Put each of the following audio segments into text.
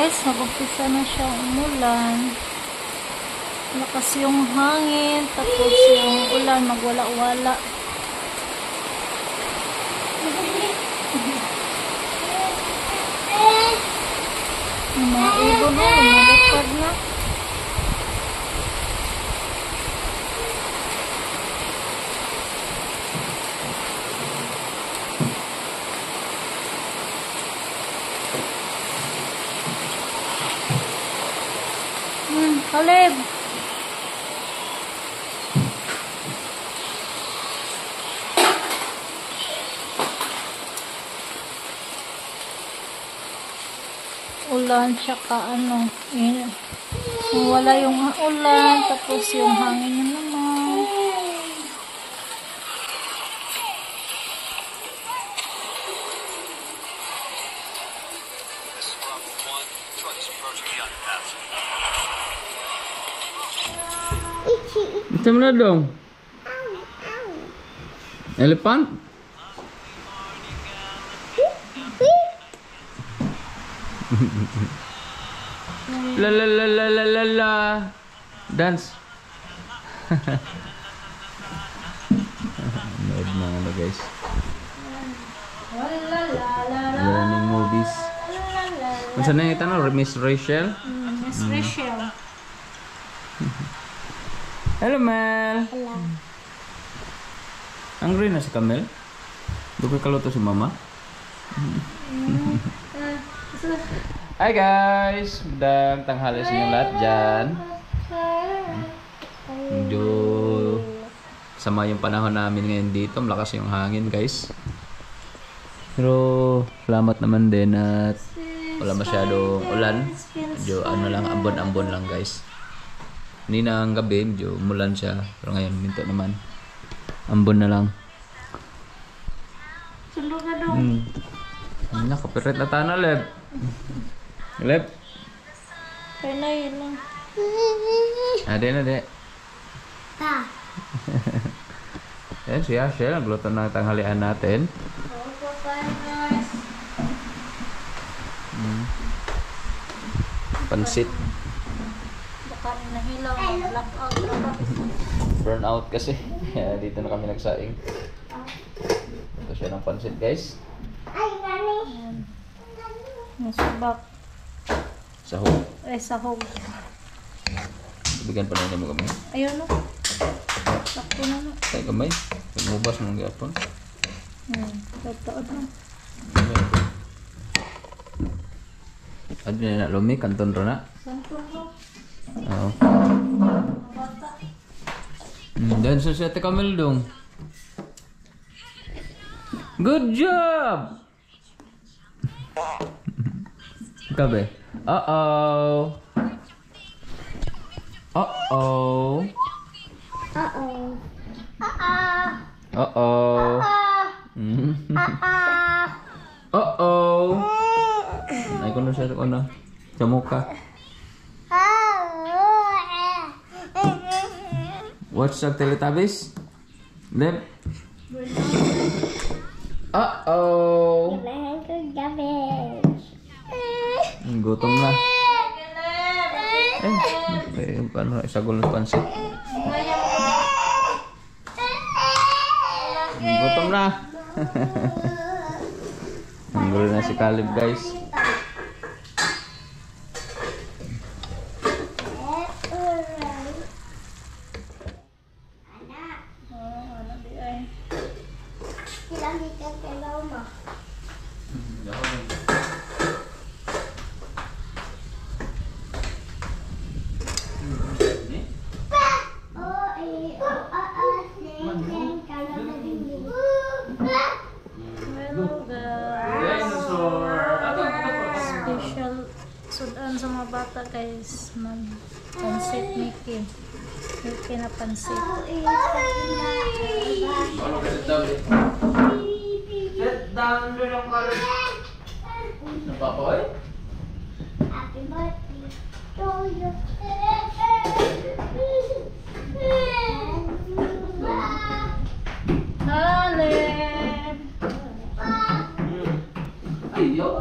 guys, nag-umpisa na siyang umulan. Lakas yung hangin, tapos yung ulan magwala-wala. Yung mga ibon na, lumulupad na. Kaleb! Ulan, tsaka ano, wala yung ulan, tapos yung hangin na naman. Macam mana dong? Elephant? La la la la la la la. Dance. Nood na ano guys. Learning movies. Unsa na yung tanong? Miss Rachel? Miss Rachel. Hello Mel. Hello. Hungry na si Kamel? Dugay kaluto si mama? Hi guys! Magandang tanghali sa inyong lahat dyan. Medyo sama yung panahon namin ngayon dito. Malakas yung hangin guys. Pero salamat naman din at wala masyadong ulan. Medyo ano lang, ambon-ambon lang guys. Kanina ang gabi, medyo umulan siya. Pero ngayon, minto naman. Ambon na lang. Sundo ka dong. Nakapirit na tayo na, Leb. Leb? Kaya na yun lang. Ade. Pa. Ayan si Ashel. Nagluto ng tanghalian natin. Pansit. Baka nahilaw. Blackout. Burn out kasi. Dito na kami nagsaing. Ito siya ng pansit guys. Ayan. Nasubak. Sahog. Sahog. Bigyan pa na mo kami. Ayun no. Sakto na no. Ay kamay. Pagmubas mong gapon. Totoo na. Ano na lumi? Kanton ro na? Santo no. Oo. Bata. Dan sa Ate Camel dong. Good job! Kabe. Uh-oh. Uh-oh. Uh-oh. Uh-oh. Uh-oh. Ay, kuno siya ko na. Sa mukha. Watch the Teletubbies? Lep? Uh-oh. Gutom na. Paano isagol ng pansit? Gutom na. Ang gulo na si Caleb guys. Special sudan sa mga bata guys. Pansit Mickey. Mickey na pansit. Sit down doon ang kalit. Napapoy? Happy birthday to you. Halep! Ayaw.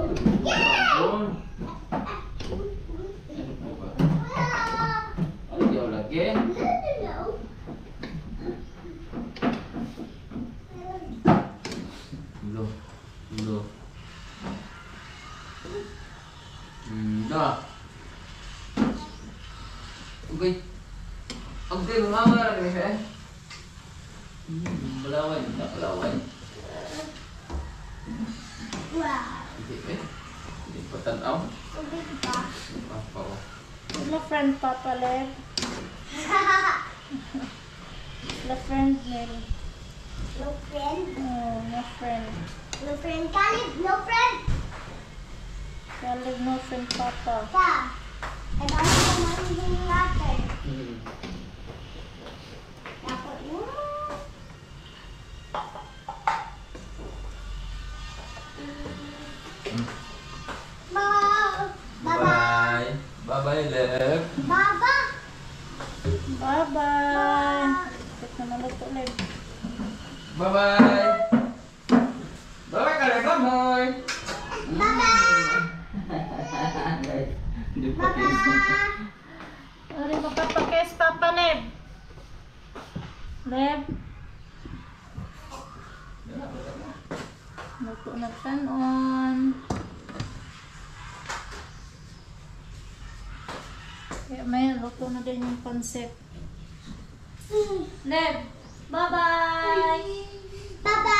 Nakalaway. Nakalaway. Wow. Hindi eh. Hindi pa tanaw. Ubig ba? Papa oh. La friend Papa Lev. La friend Nel. No friend. Oh, no friend. No friend. Kalib, no friend. Kalib no friend Papa. Ka. And also manhing natin. Dapat mo. Bye. Bye-bye, Lev. Baba. Bye-bye. Bakit naman ito, Lev? Bye-bye. Bye-bye ka, Lev. Bye-bye. Baba. Hindi pa Baba. Ari, makapag-kiss Papa Lev. Lev. Luto na kanon. Kaya may luto na din yung pansit. Lev, bye-bye! Baba. Baba.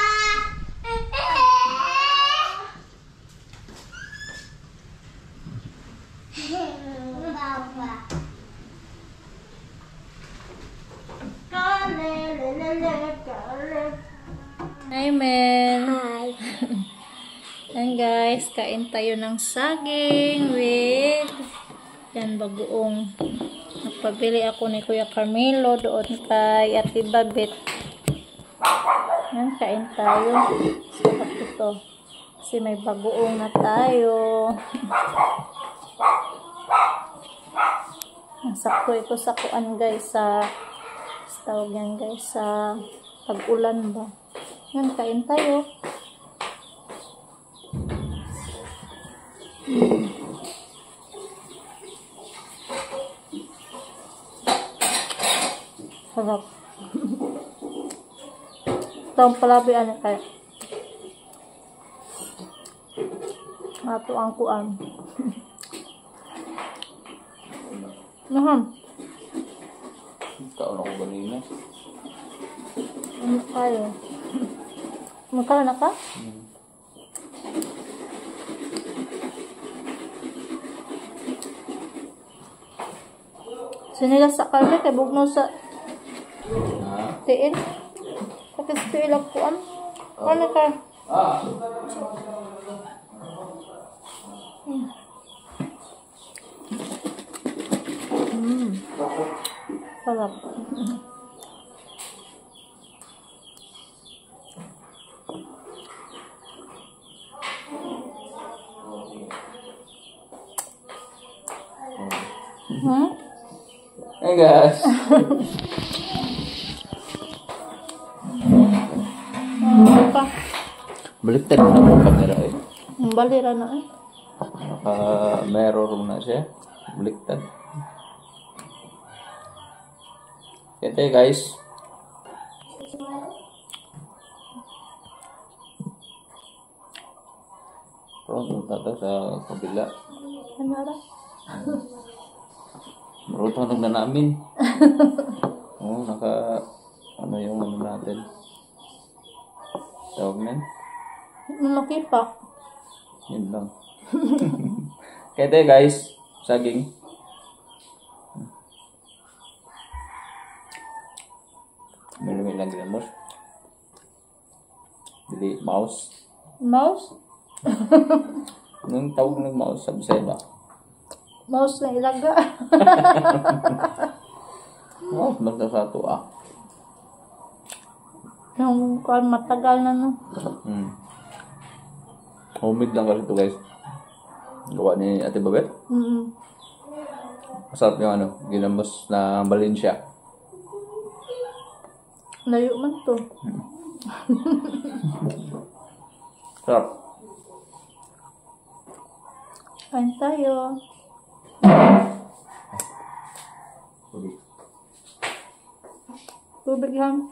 Amen! Hi. Yan guys, kain tayo ng saging with yan bagoong. Nagpabili ako ni Kuya Carmelo doon kay Ate Babet. Yan, kain tayo. Sarap ito. Kasi may bagoong na tayo. Sakto ito sa kuan guys, sa tawag yan guys, sa pag-ulan ba. Yan, kain tayo. Sarap. Ito ang palabian kaya. Ato ang kuan. Nahan. Kaon ako ganina. Ano tayo? Magkala na ka? Sinilas sa kalye kay bugno sa Ha? tiin. Kapit sa ilang kuan. Ano ka? Ah! Sarap. Hey guys! Pa. Baliktad mo na ang camera eh. Ang balira na eh. Naka-mirror na siya. Baliktad. Ito guys. Pronto tata sa kabila. Ano ra? Marutong na namin. Oo, ano yung ano natin. Tawag na yun. Makipak. Yun lang. Kaya tayo guys, saging. May lang ginamos. Dili, mouse. Mouse? Anong tawag ng mouse sa Bisaya ba? Mouse na ilaga. Mouse, basta sa ito ah. Yung kuan matagal na no. Homemade lang kasi ito guys. Gawa ni Ate Babet. Masarap yung ano, ginamos na Valencia. Layo man to. Sarap. Kain tayo. Tubig yan.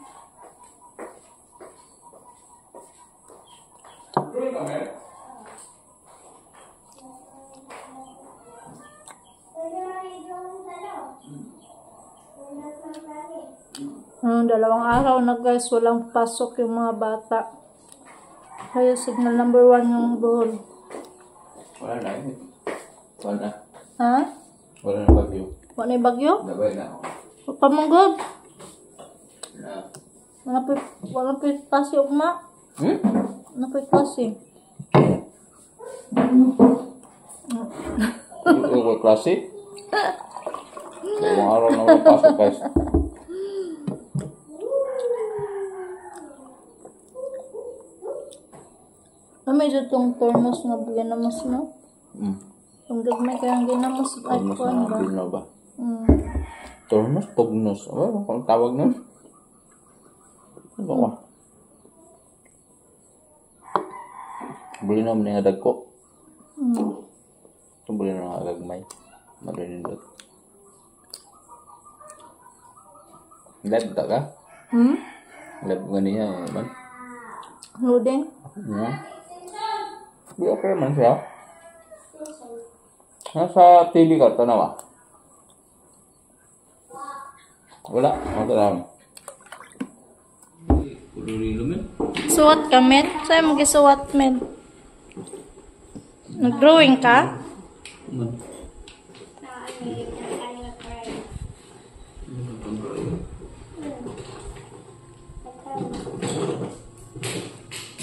dalawang araw na guys, walang pasok yung mga bata. Kaya signal number 1 yung Bohol. Wala na eh. Wala na. Ha? Wala na bagyo. Wala yung bagyo? Nabay na ako. Pamanggod. Na. Wala pa pasi ugma. Wala pa pasi. Ito ko klase. Dalawang araw na wala pasok guys. May itong thermos na ginamos no? Yung gagmay kayang ginamos ay Tornos kuhan ba? na ba? Tornos? Tugnos? Ano kung tawag nun? Ano ka? Buli na mga dagko. Ito buli na mga gagmay. Marinindot. Lab ta ka? Lab ganiya eh man? Loading? Di okay man siya. Nasa TV ka, tanawa. Wala, mata lang. Kulurilo men. Suwat ka, men? Sa'yo mag-isuwat, men? Nag-drawing ka?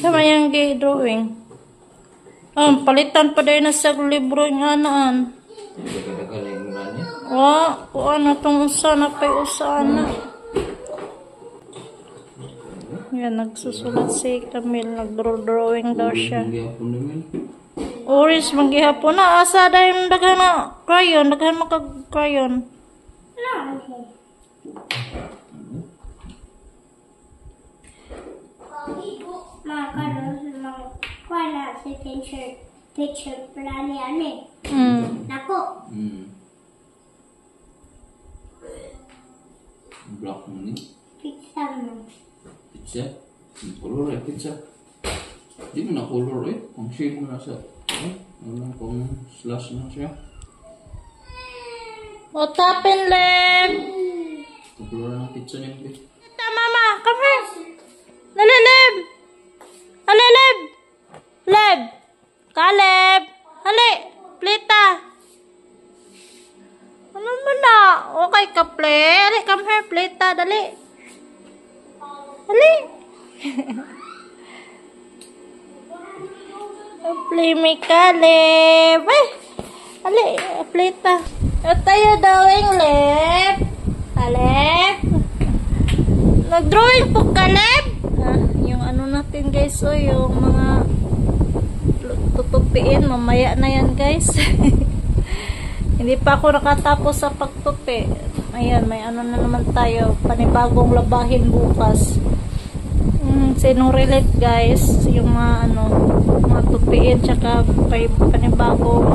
Sama yung drawing. Palitan pa din na sa libro nga naan. Kuha na itong usa na pa'y usa na. Yan, nagsusulat si Camille. Nag-drawing daw siya. Orange, maghihapon na. Asa dahil daghan na crayon. Daghan makag-crayon. Wala si picture pala niya eh. Nako. Block mo ni? Pizza mo. Pizza? Color eh, pizza. Di mo na color eh. Ang shade mo na sa... Ano kung slash na siya. What happened, Leb? Ang color ng pizza niya. Tita, mama! Come here! Dali, Leb! Dali, Leb! Leb! Kaleb! Hali! Plita! Ano mo na? Okay ka, Ple? Hali, come here, Plita. Dali! Hali! Play me, Kaleb! Ay! Hali, Plita. What are you doing, Leb? Kaleb? Nag-drawing po, Kaleb? Yung ano natin, guys, o yung mga tutupiin, mamaya na yan guys. Hindi pa ako nakatapos sa pagtupi. Ayan, may ano na naman tayo, panibagong labahin bukas. Sinong relate guys, yung mga ano, mga tupiin, tsaka panibagong